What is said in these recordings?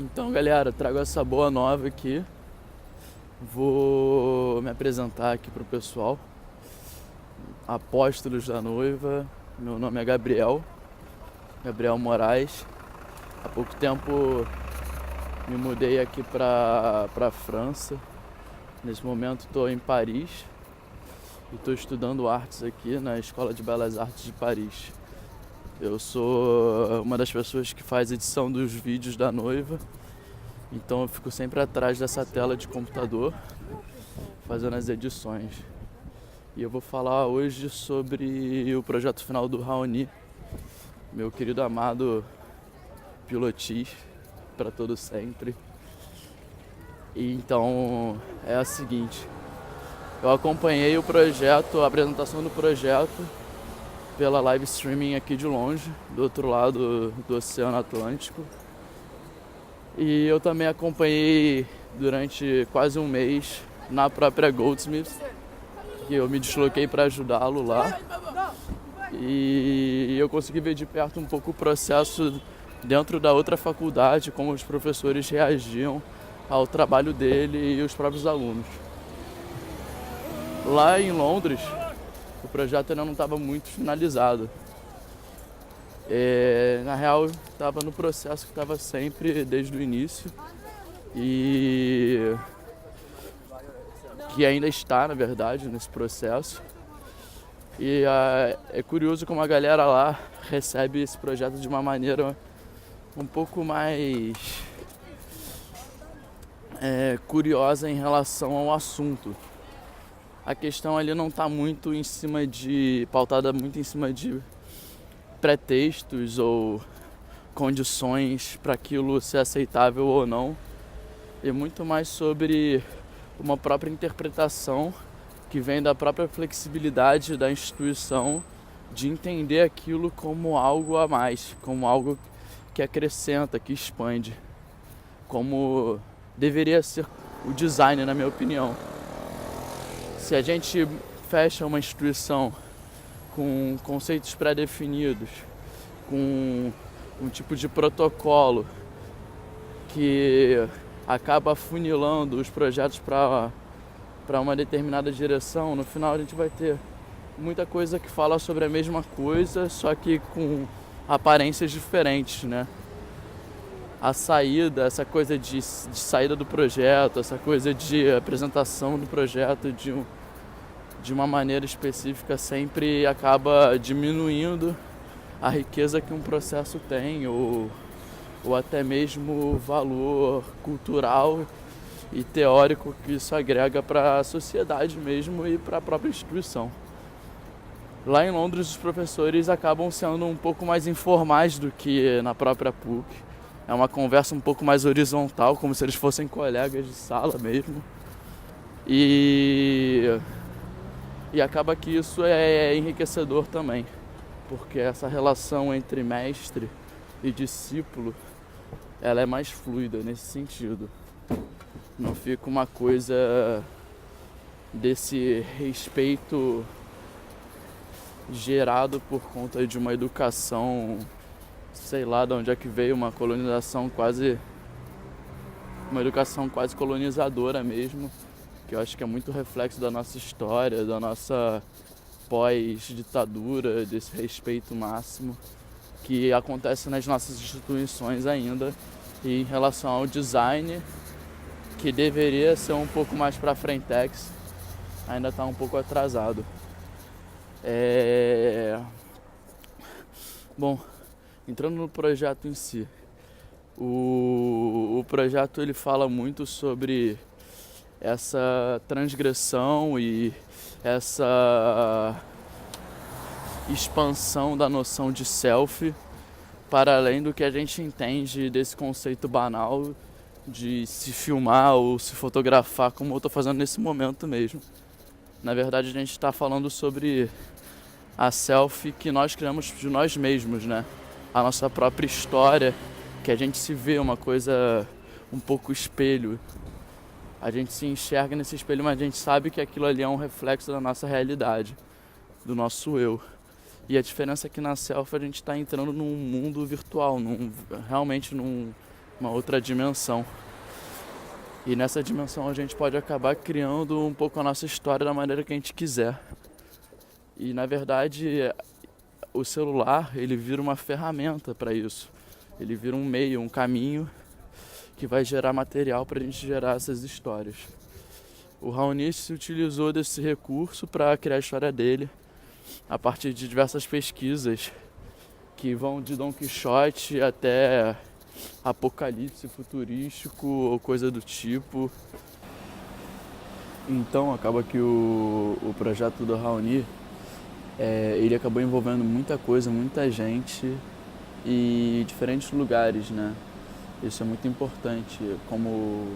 Então, galera, trago essa boa nova aqui. Vou me apresentar aqui pro pessoal. Apóstolos da noiva. Meu nome é Gabriel Moraes. Há pouco tempo me mudei aqui pra França. Nesse momento estou em Paris e estou estudando artes aqui na Escola de Belas Artes de Paris. Eu sou uma das pessoas que faz edição dos vídeos da noiva, então eu fico sempre atrás dessa tela de computador fazendo as edições. E eu vou falar hoje sobre o projeto final do Raoni, meu querido amado Pilotis, para todo sempre. E então é a seguinte, eu acompanhei o projeto, a apresentação do projeto pela live streaming aqui de longe, do outro lado do Oceano Atlântico. E eu também acompanhei durante quase um mês na própria Goldsmith, que eu me desloquei para ajudá-lo lá. E eu consegui ver de perto um pouco o processo dentro da outra faculdade, como os professores reagiam ao trabalho dele e os próprios alunos. Lá em Londres, o projeto ainda não estava muito finalizado. Na real, estava no processo que estava sempre desde o início e que ainda está, na verdade, nesse processo. E é curioso como a galera lá recebe esse projeto de uma maneira um pouco mais curiosa em relação ao assunto. A questão ali não está muito em cima pautada muito em cima de pretextos ou condições para aquilo ser aceitável ou não, e muito mais sobre uma própria interpretação que vem da própria flexibilidade da instituição de entender aquilo como algo a mais, como algo que acrescenta, que expande, como deveria ser o design, na minha opinião. Se a gente fecha uma instituição com conceitos pré-definidos, com um tipo de protocolo que acaba afunilando os projetos para uma determinada direção, no final a gente vai ter muita coisa que fala sobre a mesma coisa, só que com aparências diferentes, né? A saída, essa coisa de saída do projeto, essa coisa de apresentação do projeto de uma maneira específica sempre acaba diminuindo a riqueza que um processo tem, ou até mesmo o valor cultural e teórico que isso agrega para a sociedade mesmo e para a própria instituição. Lá em Londres, os professores acabam sendo um pouco mais informais do que na própria PUC. É uma conversa um pouco mais horizontal, como se eles fossem colegas de sala mesmo. E acaba que isso é enriquecedor também, porque essa relação entre mestre e discípulo, ela é mais fluida nesse sentido. Não fica uma coisa desse respeito gerado por conta de uma educação, sei lá de onde é que veio, uma educação quase colonizadora mesmo, que eu acho que é muito reflexo da nossa história, da nossa pós-ditadura, desse respeito máximo que acontece nas nossas instituições ainda, e em relação ao design, que deveria ser um pouco mais para frentex, ainda está um pouco atrasado. Bom, entrando no projeto em si, o projeto ele fala muito sobre essa transgressão e essa expansão da noção de selfie para além do que a gente entende desse conceito banal de se filmar ou se fotografar, como eu estou fazendo nesse momento mesmo. Na verdade, a gente está falando sobre a selfie que nós criamos de nós mesmos, né? A nossa própria história, que a gente se vê uma coisa um pouco espelho. A gente se enxerga nesse espelho, mas a gente sabe que aquilo ali é um reflexo da nossa realidade, do nosso eu. E a diferença é que na selfie a gente está entrando num mundo virtual, realmente num uma outra dimensão. E nessa dimensão a gente pode acabar criando um pouco a nossa história da maneira que a gente quiser. E na verdade o celular, ele vira uma ferramenta para isso. Ele vira um meio, um caminho que vai gerar material para a gente gerar essas histórias. O Raoni se utilizou desse recurso para criar a história dele a partir de diversas pesquisas que vão de Dom Quixote até apocalipse futurístico ou coisa do tipo. Então acaba que o projeto do Raoni, ele acabou envolvendo muita coisa, muita gente e diferentes lugares, né? Isso é muito importante, como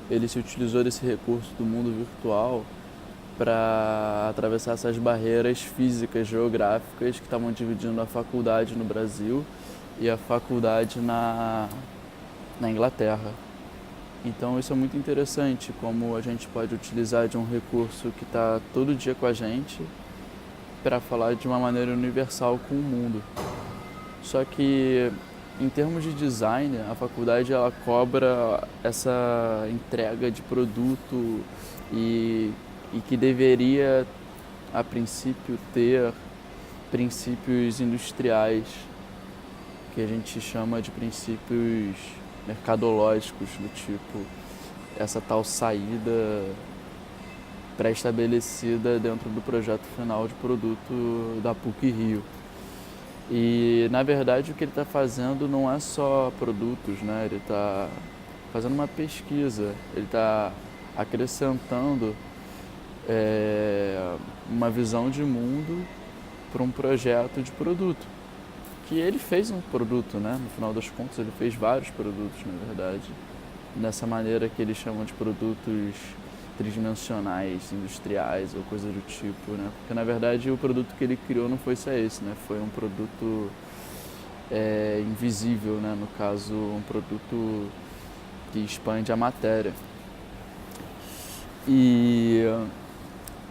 ele se utilizou desse recurso do mundo virtual para atravessar essas barreiras físicas, geográficas que estavam dividindo a faculdade no Brasil e a faculdade na Inglaterra. Então isso é muito interessante, como a gente pode utilizar de um recurso que está todo dia com a gente para falar de uma maneira universal com o mundo. Só que em termos de design, a faculdade ela cobra essa entrega de produto e que deveria, a princípio, ter princípios industriais, que a gente chama de princípios mercadológicos, do tipo essa tal saída pré-estabelecida dentro do projeto final de produto da PUC-Rio. E na verdade o que ele está fazendo não é só produtos, né? Ele está fazendo uma pesquisa, ele está acrescentando uma visão de mundo para um projeto de produto. Que ele fez um produto, né? No final das contas ele fez vários produtos, na verdade. Dessa maneira que eles chamam de produtos tridimensionais, industriais ou coisa do tipo, né? Porque na verdade o produto que ele criou não foi só esse, né? Foi um produto invisível, né? No caso, um produto que expande a matéria. E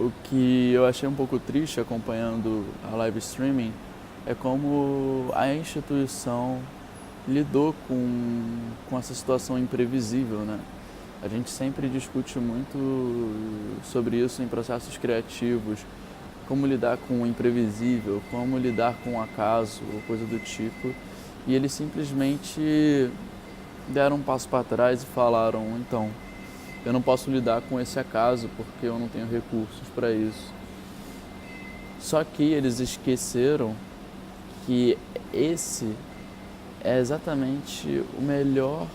o que eu achei um pouco triste acompanhando a live streaming é como a instituição lidou com essa situação imprevisível, né? A gente sempre discute muito sobre isso em processos criativos, como lidar com o imprevisível, como lidar com o acaso ou coisa do tipo. E eles simplesmente deram um passo para trás e falaram, então, eu não posso lidar com esse acaso porque eu não tenho recursos para isso. Só que eles esqueceram que esse é exatamente o melhor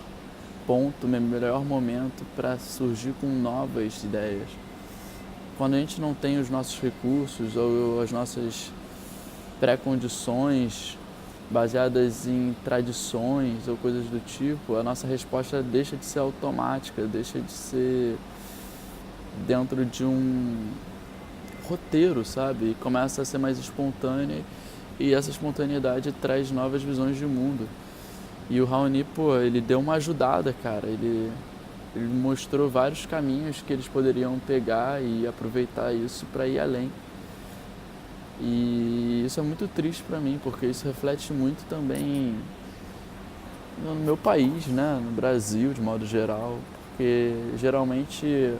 ponto, o melhor momento para surgir com novas ideias. Quando a gente não tem os nossos recursos ou as nossas pré-condições baseadas em tradições ou coisas do tipo, a nossa resposta deixa de ser automática, deixa de ser dentro de um roteiro, sabe? E começa a ser mais espontânea e essa espontaneidade traz novas visões de mundo. E o Raoni, ele deu uma ajudada, cara. Ele mostrou vários caminhos que eles poderiam pegar e aproveitar isso para ir além. E isso é muito triste para mim, porque isso reflete muito também no meu país, né? No Brasil, de modo geral. Porque geralmente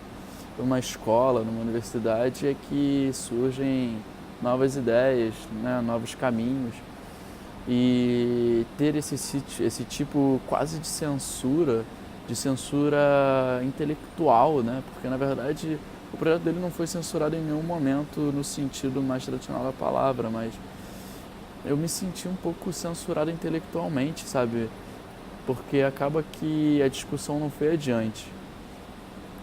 numa escola, numa universidade é que surgem novas ideias, né? Novos caminhos. E ter esse tipo quase de censura intelectual, né? Porque na verdade o projeto dele não foi censurado em nenhum momento no sentido mais tradicional da palavra, mas eu me senti um pouco censurado intelectualmente, sabe? Porque acaba que a discussão não foi adiante.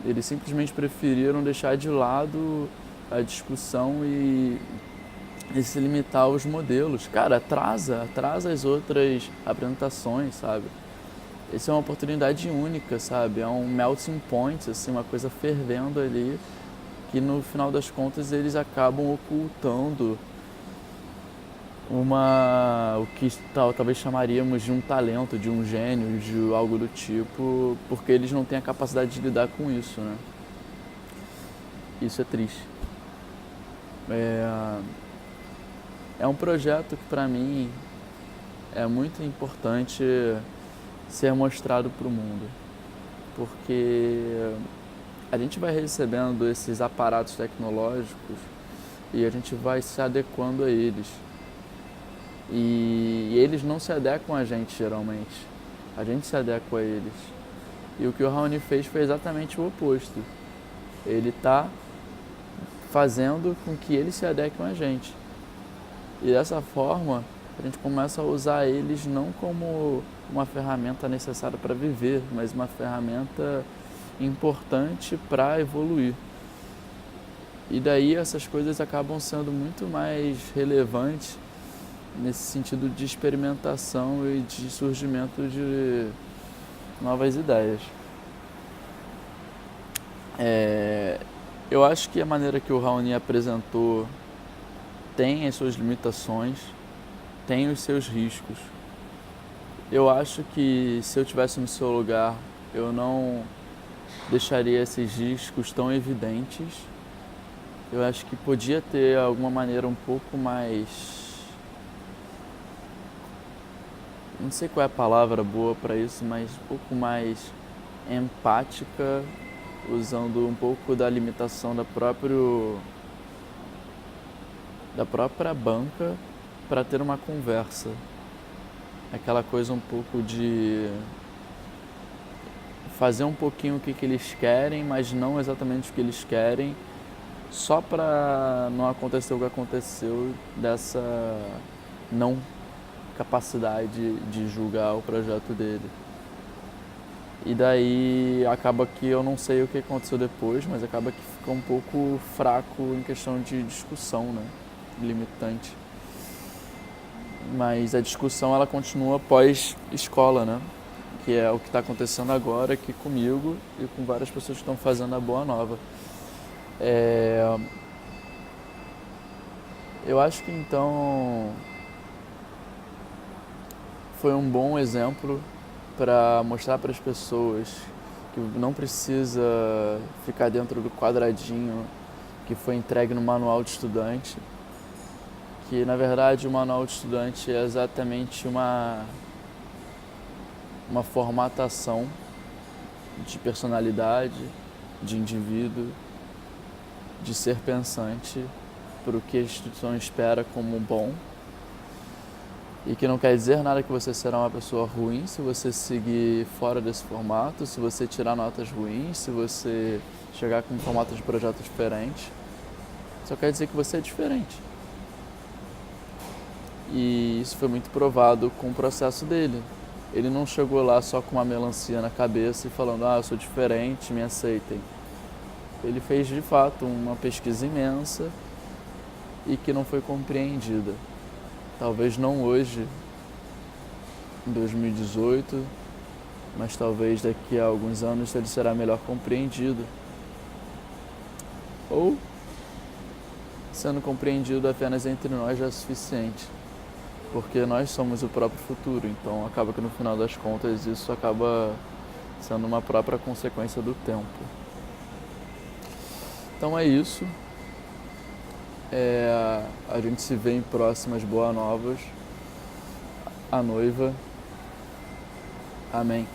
Eles simplesmente preferiram deixar de lado a discussão e se limitar aos modelos. Cara, atrasa as outras apresentações, sabe? Isso é uma oportunidade única, sabe? É um melting point, assim, uma coisa fervendo ali, que no final das contas eles acabam ocultando o que talvez chamaríamos de um talento, de um gênio, de algo do tipo, porque eles não têm a capacidade de lidar com isso, né? Isso é triste. É um projeto que para mim é muito importante ser mostrado para o mundo. Porque a gente vai recebendo esses aparatos tecnológicos e a gente vai se adequando a eles. E eles não se adequam a gente, geralmente. A gente se adequa a eles. E o que o Raoni fez foi exatamente o oposto. Ele está fazendo com que eles se adequem a gente. E dessa forma, a gente começa a usar eles não como uma ferramenta necessária para viver, mas uma ferramenta importante para evoluir. E daí essas coisas acabam sendo muito mais relevantes nesse sentido de experimentação e de surgimento de novas ideias. Eu acho que a maneira que o Raoni apresentou tem as suas limitações, tem os seus riscos. Eu acho que se eu estivesse no seu lugar, eu não deixaria esses riscos tão evidentes. Eu acho que podia ter alguma maneira um pouco mais... não sei qual é a palavra boa para isso, mas um pouco mais empática, usando um pouco da limitação da própria banca para ter uma conversa. Aquela coisa um pouco de fazer um pouquinho o que eles querem, mas não exatamente o que eles querem, só para não acontecer o que aconteceu dessa não capacidade de julgar o projeto dele. E daí acaba que eu não sei o que aconteceu depois, mas acaba que fica um pouco fraco em questão de discussão, né? Limitante. Mas a discussão ela continua pós-escola, né? Que é o que está acontecendo agora aqui comigo e com várias pessoas que estão fazendo a Boa Nova. Eu acho que então foi um bom exemplo para mostrar para as pessoas que não precisa ficar dentro do quadradinho que foi entregue no manual de estudante, que na verdade o manual de estudante é exatamente uma formatação de personalidade, de indivíduo, de ser pensante para o que a instituição espera como bom, e que não quer dizer nada que você será uma pessoa ruim se você seguir fora desse formato, se você tirar notas ruins, se você chegar com um formato de projeto diferente. Só quer dizer que você é diferente. E isso foi muito provado com o processo dele. Ele não chegou lá só com uma melancia na cabeça e falando, eu sou diferente, me aceitem. Ele fez de fato uma pesquisa imensa e que não foi compreendida. Talvez não hoje, em 2018, mas talvez daqui a alguns anos ele será melhor compreendido. Ou, sendo compreendido apenas entre nós já é suficiente, porque nós somos o próprio futuro, então acaba que no final das contas isso acaba sendo uma própria consequência do tempo. Então é isso. A gente se vê em próximas Boas Novas. A noiva. Amém.